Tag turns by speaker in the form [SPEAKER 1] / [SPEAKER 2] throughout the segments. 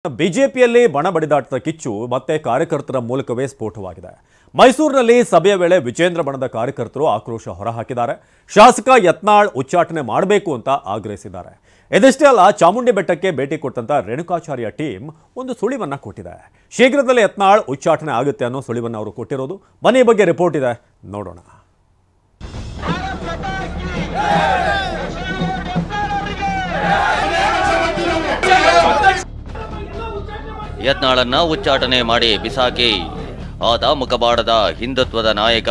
[SPEAKER 1] ಬಿಜೆಪಿಯಲ್ಲಿ ಬಣ ಬಡಿದಾಟದ ಕಿಚ್ಚು ಮತ್ತೆ ಕಾರ್ಯಕರ್ತರ ಮೂಲಕವೇ ಸ್ಫೋಟವಾಗಿದೆ. ಮೈಸೂರಿನಲ್ಲಿ ಸಭೆಯ ವೇಳೆ ವಿಜೇಂದ್ರ ಬಣದ ಕಾರ್ಯಕರ್ತರು ಆಕ್ರೋಶ ಹೊರಹಾಕಿದ್ದಾರೆ. ಶಾಸಕ ಯತ್ನಾಳ್ ಉಚ್ಚಾಟನೆ ಮಾಡಬೇಕು ಅಂತ ಆಗ್ರಹಿಸಿದ್ದಾರೆ. ಇದಷ್ಟೇ ಅಲ್ಲ, ಚಾಮುಂಡಿ ಬೆಟ್ಟಕ್ಕೆ ಭೇಟಿ ಕೊಟ್ಟಂತ ರೇಣುಕಾಚಾರ್ಯ ಟೀಮ್ ಒಂದು ಸುಳಿವನ್ನ ಕೊಟ್ಟಿದೆ. ಶೀಘ್ರದಲ್ಲೇ ಯತ್ನಾಳ್ ಉಚ್ಚಾಟನೆ ಆಗುತ್ತೆ ಅನ್ನೋ ಸುಳಿವನ್ನ ಅವರು ಕೊಟ್ಟಿರೋದು. ಬನ್ನಿ, ಬಗ್ಗೆ ರಿಪೋರ್ಟ್ ಇದೆ, ನೋಡೋಣ.
[SPEAKER 2] ಯತ್ನಾಳನ್ನ ಉಚ್ಚಾಟನೆ ಮಾಡಿ ಬಿಸಾಕಿ. ಆತ ಮುಖಬಾಡದ ಹಿಂದುತ್ವದ ನಾಯಕ.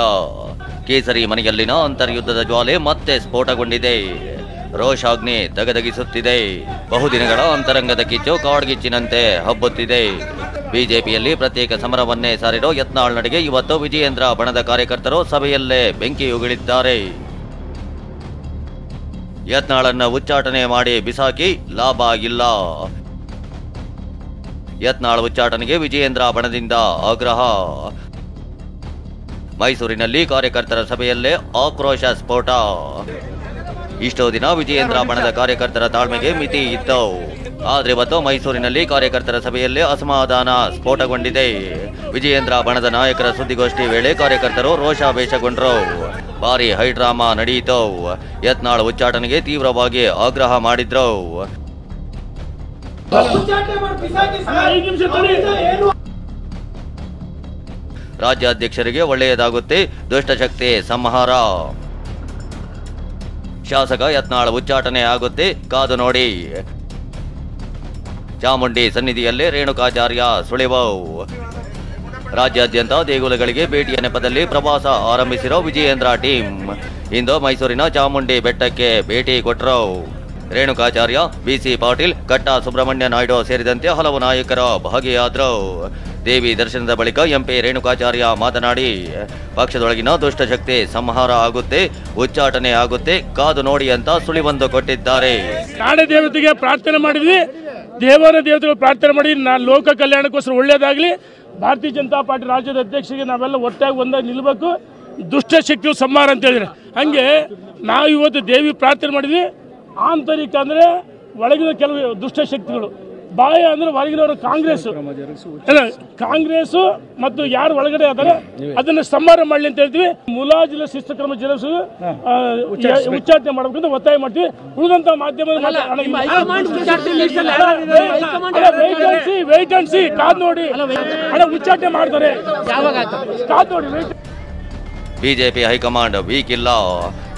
[SPEAKER 2] ಕೇಸರಿ ಮನೆಯಲ್ಲಿನ ಅಂತರ್ಯುದ್ಧದ ಜ್ವಾಲೆ ಮತ್ತೆ ಸ್ಫೋಟಗೊಂಡಿದೆ. ರೋಷಾಗ್ನಿ ದಗದಗಿಸುತ್ತಿದೆ. ಬಹುದಿನಗಳ ಅಂತರಂಗದ ಕಿಚ್ಚು ಕಾಡ್ಗಿಚ್ಚಿನಂತೆ ಹಬ್ಬುತ್ತಿದೆ. ಬಿಜೆಪಿಯಲ್ಲಿ ಪ್ರತ್ಯೇಕ ಸಮರವನ್ನೇ ಸಾರಿರೋ ಯತ್ನಾಳ್ ನಡೆಗೆ ಇವತ್ತು ವಿಜಯೇಂದ್ರ ಬಣದ ಕಾರ್ಯಕರ್ತರು ಸಭೆಯಲ್ಲೇ ಬೆಂಕಿ ಉಗಿಳಿದ್ದಾರೆ. ಯತ್ನಾಳನ್ನ ಉಚ್ಚಾಟನೆ ಮಾಡಿ ಬಿಸಾಕಿ ಲಾಭ ಇಲ್ಲ. ಯತ್ನಾಳ್ ಉಚ್ಚಾಟನೆಗೆ ವಿಜಯೇಂದ್ರ ಬಣದಿಂದ ಆಗ್ರಹ. ಮೈಸೂರಿನಲ್ಲಿ ಕಾರ್ಯಕರ್ತರ ಸಭೆಯಲ್ಲೇ ಆಕ್ರೋಶ ಸ್ಫೋಟ. ಇಷ್ಟೋ ದಿನ ವಿಜಯೇಂದ್ರ ಬಣದ ಕಾರ್ಯಕರ್ತರ ತಾಳ್ಮೆಗೆ ಮಿತಿ ಇತ್ತು. ಆದ್ರೆ ಇವತ್ತು ಮೈಸೂರಿನಲ್ಲಿ ಕಾರ್ಯಕರ್ತರ ಸಭೆಯಲ್ಲೇ ಅಸಮಾಧಾನ ಸ್ಫೋಟಗೊಂಡಿದೆ. ವಿಜಯೇಂದ್ರ ಬಣದ ನಾಯಕರ ಸುದ್ದಿಗೋಷ್ಠಿ ವೇಳೆ ಕಾರ್ಯಕರ್ತರು ರೋಷಾವೇಶಗೊಂಡ್ರು. ಭಾರಿ ಹೈಡ್ರಾಮಾ ನಡೆಯಿತು. ಯತ್ನಾಳ್ ಉಚ್ಚಾಟನೆಗೆ ತೀವ್ರವಾಗಿ ಆಗ್ರಹ ಮಾಡಿದ್ರು. ರಾಜ್ಯಾಧ್ಯಕ್ಷರಿಗೆ ಒಳ್ಳೆಯದಾಗುತ್ತೆ, ದುಷ್ಟಶಕ್ತಿ ಸಂಹಾರ. ಶಾಸಕ ಯತ್ನಾಳ್ ಉಚ್ಚಾಟನೆ ಆಗುತ್ತೆ, ಕಾದು ನೋಡಿ. ಚಾಮುಂಡಿ ಸನ್ನಿಧಿಯಲ್ಲೇ ರೇಣುಕಾಚಾರ್ಯ ಸುಳಿವು. ರಾಜ್ಯಾದ್ಯಂತ ದೇಗುಲಗಳಿಗೆ ಭೇಟಿಯ ನೆಪದಲ್ಲಿ ಪ್ರವಾಸ ಆರಂಭಿಸಿರೋ ವಿಜಯೇಂದ್ರ ಟೀಮ್ ಇಂದು ಮೈಸೂರಿನ ಚಾಮುಂಡಿ ಬೆಟ್ಟಕ್ಕೆ ಭೇಟಿ ಕೊಟ್ಟರು. ರೇಣುಕಾಚಾರ್ಯ, ಬಿಸಿ ಪಾಟೀಲ್, ಕಟ್ಟಾ ಸುಬ್ರಹ್ಮಣ್ಯ ನಾಯ್ಡು ಸೇರಿದಂತೆ ಹಲವು ನಾಯಕರ ಭಾಗಿಯಾದರು. ದೇವಿ ದರ್ಶನದ ಬಳಿಕ ಎಂಪಿ ರೇಣುಕಾಚಾರ್ಯ ಮಾತನಾಡಿ, ಪಕ್ಷದೊಳಗಿನ ದುಷ್ಟಶಕ್ತಿ ಸಂಹಾರ ಆಗುತ್ತೆ, ಉಚ್ಚಾಟನೆ ಆಗುತ್ತೆ, ಕಾದು ನೋಡಿ ಅಂತ ಸುಳಿವೊಂದು ಕೊಟ್ಟಿದ್ದಾರೆ.
[SPEAKER 3] ನಾಡ ದೇವತೆಗೆ ಪ್ರಾರ್ಥನೆ ಮಾಡಿದ್ವಿ, ದೇವತೆಗಳು ಪ್ರಾರ್ಥನೆ ಮಾಡಿ ಲೋಕ ಕಲ್ಯಾಣಕ್ಕೋಸ್ಕರ ಒಳ್ಳೇದಾಗ್ಲಿ. ಭಾರತೀಯ ಜನತಾ ಪಾರ್ಟಿ ರಾಜ್ಯದ ಅಧ್ಯಕ್ಷರಿಗೆ ನಾವೆಲ್ಲ ಒಟ್ಟಾಗಿ ಒಂದಾಗಿ ನಿಲ್ಬೇಕು, ದುಷ್ಟಶಕ್ತಿಯು ಸಂಹಾರ ಅಂತ ಹೇಳಿದ್ರೆ ಹಂಗೆ ನಾವು ಇವತ್ತು ದೇವಿ ಪ್ರಾರ್ಥನೆ ಮಾಡಿದ್ವಿ. ಆಂತರಿಕ ಅಂದ್ರೆ ಒಳಗಿನ ಕೆಲವು ದುಷ್ಟಶಕ್ತಿಗಳು, ಬಾಹ್ಯ ಅಂದ್ರೆ ಹೊರಗಿನವರು ಕಾಂಗ್ರೆಸ್ ಮತ್ತು ಯಾರು ಒಳಗಡೆ ಆದರೆ ಅದನ್ನ ಸಂಹಾರ ಮಾಡಲಿ ಅಂತ ಹೇಳ್ತೀವಿ. ಮುಲಾಜಿಲ ಶಿಸ್ತು ಕ್ರಮ ಜರುಗಿಸಿ ಉಚ್ಚಾಟನೆ ಮಾಡಬೇಕು ಅಂತ ಒತ್ತಾಯ ಮಾಡ್ತೀವಿ. ಉಳಿದಂತ ಮಾಧ್ಯಮದ ವೇಟ್ ಅಂಡ್ ಸಿ, ಕಾದ್ ನೋಡಿ ಉಚ್ಚಾಟನೆ ಮಾಡ್ತಾರೆ, ಕಾದ್ ನೋಡಿ.
[SPEAKER 2] ಬಿಜೆಪಿ ಹೈಕಮಾಂಡ್ ವೀಕ್ ಇಲ್ಲ,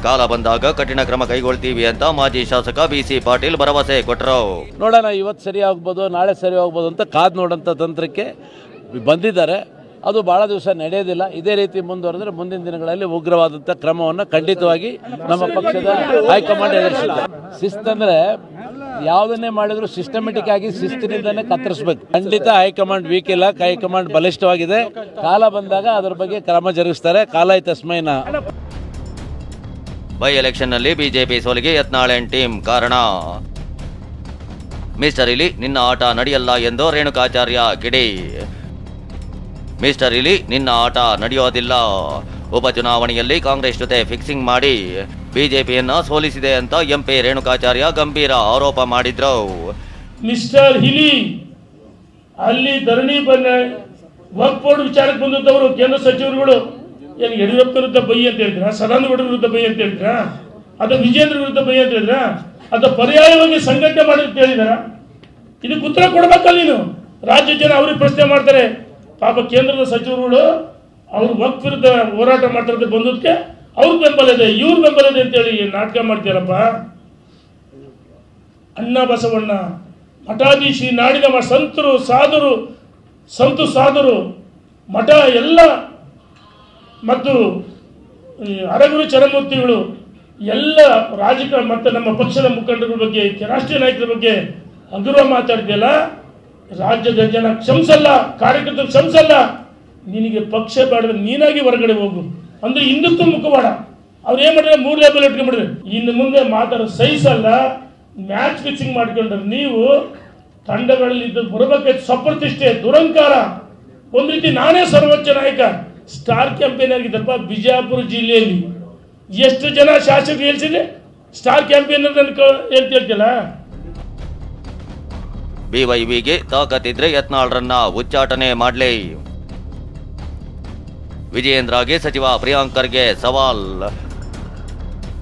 [SPEAKER 2] ಕಾಲ ಬಂದಾಗ ಕಠಿಣ ಕ್ರಮ ಕೈಗೊಳ್ತೀವಿ ಅಂತ ಮಾಜಿ ಶಾಸಕ ಬಿಸಿ ಪಾಟೀಲ್ ಭರವಸೆ ಕೊಟ್ಟರು.
[SPEAKER 4] ನೋಡೋಣ, ಇವತ್ತು ಸರಿ ಆಗ್ಬೋದು, ನಾಳೆ ಸರಿ ಆಗ್ಬೋದು ಅಂತ ಕಾದು ನೋಡೋಂಥ ತಂತ್ರಕ್ಕೆ ಬಂದಿದ್ದಾರೆ. ಅದು ಭಾಳ ದಿವಸ ನಡೆಯೋದಿಲ್ಲ. ಇದೇ ರೀತಿ ಮುಂದುವರೆದ್ರೆ ಮುಂದಿನ ದಿನಗಳಲ್ಲಿ ಉಗ್ರವಾದಂಥ ಕ್ರಮವನ್ನು ಖಂಡಿತವಾಗಿ ನಮ್ಮ ಪಕ್ಷದ ಹೈಕಮಾಂಡ್ ಎದುರಿಸಿದೆ. ಶಿಸ್ತಂದ್ರೆ ಯಾವುದನ್ನೇ ಮಾಡಿದ್ರು ಸಿಸ್ಟಮೆಟಿಕ್ ಆಗಿ ಶಿಸ್ತಿನಿಂದನೇ ಕತ್ತರಿಸಬೇಕು. ಖಂಡಿತ ಹೈಕಮಾಂಡ್ ವೀಕ್ ಇಲ್ಲ, ಹೈಕಮಾಂಡ್ ಬಲಿಷ್ಠವಾಗಿದೆ. ಕಾಲ ಬಂದಾಗ ಅದರ ಬಗ್ಗೆ ಕ್ರಮ ಜರುಗಿಸ್ತಾರೆ. ಕಾಲ ತಸ್ಮೈನ.
[SPEAKER 2] ಬೈ ಎಲೆಕ್ಷನ್ ನಲ್ಲಿ ಬಿಜೆಪಿ ಸೋಲಿಗೆ ಯತ್ನಾಳ್ ಟೀಮ್ ಕಾರಣ. ಮಿಸ್ಟರ್ ಇಲಿ ನಿನ್ನ ಆಟ ನಡೆಯಲ್ಲ ಎಂದು ರೇಣುಕಾಚಾರ್ಯ ಕಿಡಿ. ಮಿಸ್ಟರ್ ಇಲಿ ನಿನ್ನ ಆಟ ನಡೆಯೋದಿಲ್ಲ. ಉಪಚುನಾವಣೆಯಲ್ಲಿ ಕಾಂಗ್ರೆಸ್ ಜೊತೆ ಫಿಕ್ಸಿಂಗ್ ಮಾಡಿ ಬಿಜೆಪಿಯನ್ನ ಸೋಲಿಸಿದೆ ಅಂತ ಎಂಪಿ ರೇಣುಕಾಚಾರ್ಯ ಗಂಭೀರ ಆರೋಪ ಮಾಡಿದ್ರು.
[SPEAKER 3] ಮಿಸ್ಟರ್ ಹಿಲಿ ಅಲ್ಲಿ ಧರಣಿ ವಕ್ಫ್ ಬೋರ್ಡ್ ವಿಚಾರಕ್ಕೆ ಬಂದವರು ಕೇಂದ್ರ ಸಚಿವರುಗಳು ಏನು ಯಡಿಯೂರಪ್ಪ ವಿರುದ್ಧ ಬೈ ಅಂತ ಹೇಳಿದ್ರ, ಸದಾನಂದ ವಿರುದ್ಧ ಬೈ ಅಂತ ಹೇಳಿದ್ರ, ಅಥವಾ ವಿಜೇಂದ್ರ ವಿರುದ್ಧ ಬೈ ಅಂತ ಹೇಳಿದ್ರ, ಅಥವಾ ಪರ್ಯಾಯವಾಗಿ ಸಂಘಟನೆ ಮಾಡಿ ಅಂತ ಹೇಳಿದಾರ? ಇದಕ್ಕೆ ಉತ್ತರ ಕೊಡ್ಬೇಕಲ್ಲ ನೀನು. ರಾಜ್ಯ ಜನ ಅವ್ರಿಗೆ ಪ್ರಶ್ನೆ ಮಾಡ್ತಾರೆ. ಪಾಪ ಕೇಂದ್ರದ ಸಚಿವರುಗಳು ಅವ್ರು ವಕ್ಫ್ ವಿರುದ್ಧ ಹೋರಾಟ ಮಾಡ್ತಾರೆ ಬಂದದಕ್ಕೆ ಅವ್ರ ಬೆಂಬಲ ಇದೆ, ಇವ್ರ ಬೆಂಬಲ ಇದೆ ಅಂತೇಳಿ ನಾಟಕ ಮಾಡ್ತೀರಪ್ಪ. ಅಣ್ಣ ಬಸವಣ್ಣ, ಮಠಾಧೀಶಿ, ನಾಡಿನ ಸಂತರು, ಸಾಧುರು, ಮಠ ಎಲ್ಲ ಮತ್ತು ಅರಗುರು ಚರಮೂರ್ತಿಗಳು ಎಲ್ಲ ರಾಜಕೀಯ ಮತ್ತು ನಮ್ಮ ಪಕ್ಷದ ಮುಖಂಡರ ಬಗ್ಗೆ, ರಾಷ್ಟ್ರೀಯ ನಾಯಕರ ಬಗ್ಗೆ ಹಗುರ ಮಾತಾಡ್ತಿಯಲ್ಲ. ರಾಜ್ಯದ ಜನ ಕ್ಷಮಿಸಲ್ಲ, ಕಾರ್ಯಕರ್ತರು ಕ್ಷಮಿಸಲ್ಲ. ನಿನಗೆ ಪಕ್ಷ ಬೇಡ, ನೀನಾಗಿ ಹೊರಗಡೆ ಹೋಗು ಅಂದ್ರೆ ಹಿಂದುತ್ವ ಮುಖವಾಡ. ಅವ್ರು ಏನ್ ಮಾಡಿದ್ರೆ 3 ಲೇಬಲ್ ಇಟ್ಕೊಂಡ್ಬಿಡ್ರಿ. ಇನ್ನು ಮುಂದೆ ಮಾತಾಡೋ ಸಹಿಸಲ್ಲ. ಮ್ಯಾಚ್ ಫಿಕ್ಸಿಂಗ್ ಮಾಡ್ಕೊಂಡ್ರೆ ನೀವು ತಂಡಗಳಲ್ಲಿ ಬರಬೇಕಾಯ್ತು. ಸ್ವಪ್ರತಿಷ್ಠೆ, ದುರಂಕಾರ. ಒಂದ್ ರೀತಿ ನಾನೇ ಸರ್ವೋಚ್ಚ ನಾಯಕ, ಸ್ಟಾರ್ ಕ್ಯಾಂಪೇನ್ ಆಗಿದ್ದಪ್ಪ. ಬಿಜಾಪುರ ಜಿಲ್ಲೆಯಲ್ಲಿ ಎಷ್ಟು ಜನ ಶಾಸಕರು ಹೇಳ್ಸಿದ್ರೆ ಸ್ಟಾರ್ ಕ್ಯಾಂಪೇನರ್ ಹೇಳ್ತಿಲ್ಲ.
[SPEAKER 2] BYVಗೆ ತಾಕತ್ತಿದ್ರೆ ಯತ್ನಾಳ್ರನ್ನ ಉಚ್ಚಾಟನೆ ಮಾಡ್ಲಿ. ವಿಜಯೇಂದ್ರಗೆ ಸಚಿವ ಪ್ರಿಯಾಂಕ್ ಖರ್ಗೆ ಸವಾಲ್.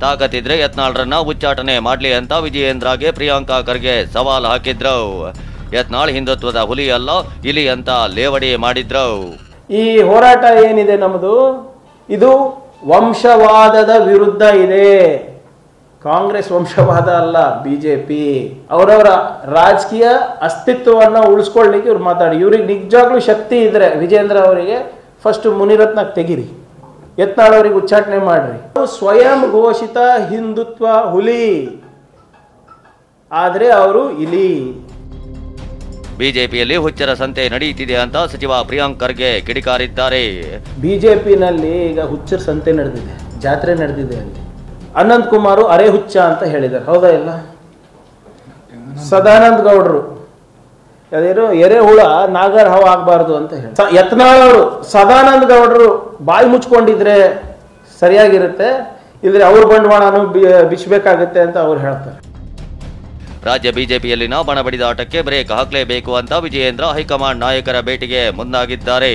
[SPEAKER 2] ತಾಕತ್ತಿದ್ರೆ ಯತ್ನಾಳ್ರನ್ನ ಉಚ್ಚಾಟನೆ ಮಾಡ್ಲಿ ಅಂತ ವಿಜಯೇಂದ್ರಗೆ ಪ್ರಿಯಾಂಕಾ ಖರ್ಗೆ ಸವಾಲ್ ಹಾಕಿದ್ರು. ಯತ್ನಾಳ್ ಹಿಂದುತ್ವದ ಹುಲಿ ಅಲ್ಲ ಇಲಿ ಅಂತ ಲೇವಡಿ ಮಾಡಿದ್ರು.
[SPEAKER 5] ಈ ಹೋರಾಟ ಏನಿದೆ ನಮ್ಮದು, ಇದು ವಂಶವಾದದ ವಿರುದ್ಧ ಇದೆ. ಕಾಂಗ್ರೆಸ್ ವಂಶವಾದ ಅಲ್ಲ, ಬಿಜೆಪಿ. ಅವರವರ ರಾಜಕೀಯ ಅಸ್ತಿತ್ವವನ್ನು ಉಳಿಸ್ಕೊಳ್ಳಿಕ್ಕೆ ಇವ್ರು ಮಾತಾಡಿ. ಇವ್ರಿಗೆ ನಿಜವಾಗ್ಲೂ ಶಕ್ತಿ ಇದ್ರೆ ವಿಜೇಂದ್ರ ಅವರಿಗೆ ಫಸ್ಟ್ ಮುನಿರತ್ನಕ್ಕೆ ತೆಗಿರಿ, ಯತ್ನಾಳ್ ಅವರಿಗೆ ಉಚ್ಚಾಟನೆ ಮಾಡ್ರಿ. ಸ್ವಯಂ ಘೋಷಿತ ಹಿಂದುತ್ವ ಹುಲಿ, ಆದ್ರೆ ಅವರು ಇಲಿ.
[SPEAKER 2] ಬಿಜೆಪಿಯಲ್ಲಿ ಹುಚ್ಚರ ಸಂತೆ ನಡೆಯುತ್ತಿದೆ ಅಂತ ಸಚಿವ ಪ್ರಿಯಾಂಕ್ ಖರ್ಗೆ ಕಿಡಿಕಾರಿದ್ದಾರೆ.
[SPEAKER 5] ಬಿಜೆಪಿನಲ್ಲಿ ಈಗ ಹುಚ್ಚರ ಸಂತೆ ನಡೆದಿದೆ, ಜಾತ್ರೆ ನಡೆದಿದೆ. ಅಲ್ಲಿ ಅನಂತ್ ಕುಮಾರ್ ಅರೆ ಹುಚ್ಚ ಅಂತ ಹೇಳಿದ್ದಾರೆ, ಹೌದಾ ಇಲ್ಲ? ಸದಾನಂದ ಗೌಡರು ಅದೇನು ಎರೆಹುಳ ನಾಗರ ಹಾವು ಆಗಬಾರ್ದು ಅಂತ ಹೇಳಿ, ಯತ್ನಾಳ್ ಅವರು ಸದಾನಂದ ಗೌಡರು ಬಾಯಿ ಮುಚ್ಕೊಂಡಿದ್ರೆ ಸರಿಯಾಗಿರುತ್ತೆ, ಇದ್ರೆ ಅವ್ರ ಬಂಡವಾಳನು ಬಿಚ್ಚಬೇಕಾಗುತ್ತೆ ಅಂತ ಅವ್ರು ಹೇಳ್ತಾರೆ.
[SPEAKER 2] ರಾಜ್ಯ ಬಿಜೆಪಿಯಲ್ಲಿನ ಬಣಬಡಿದಾಟಕ್ಕೆ ಬ್ರೇಕ್ ಹಾಕಲೇಬೇಕು ಅಂತ ವಿಜಯೇಂದ್ರ ಹೈಕಮಾಂಡ್ ನಾಯಕರ ಭೇಟಿಗೆ ಮುಂದಾಗಿದ್ದಾರೆ.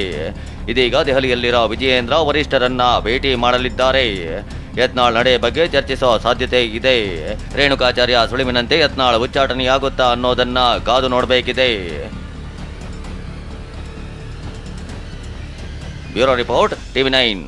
[SPEAKER 2] ಇದೀಗ ದೆಹಲಿಯಲ್ಲಿರೋ ವಿಜಯೇಂದ್ರ ವರಿಷ್ಠರನ್ನ ಭೇಟಿ ಮಾಡಲಿದ್ದಾರೆ. ಯತ್ನಾಳ್ ನಡೆ ಬಗ್ಗೆ ಚರ್ಚಿಸೋ ಸಾಧ್ಯತೆ ಇದೆ. ರೇಣುಕಾಚಾರ್ಯ ಸುಳಿವಿನಂತೆ ಯತ್ನಾಳ್ ಉಚ್ಚಾಟನೆಯಾಗುತ್ತಾ ಅನ್ನೋದನ್ನ ಕಾದು ನೋಡಬೇಕಿದೆ. Bureau report, TV9.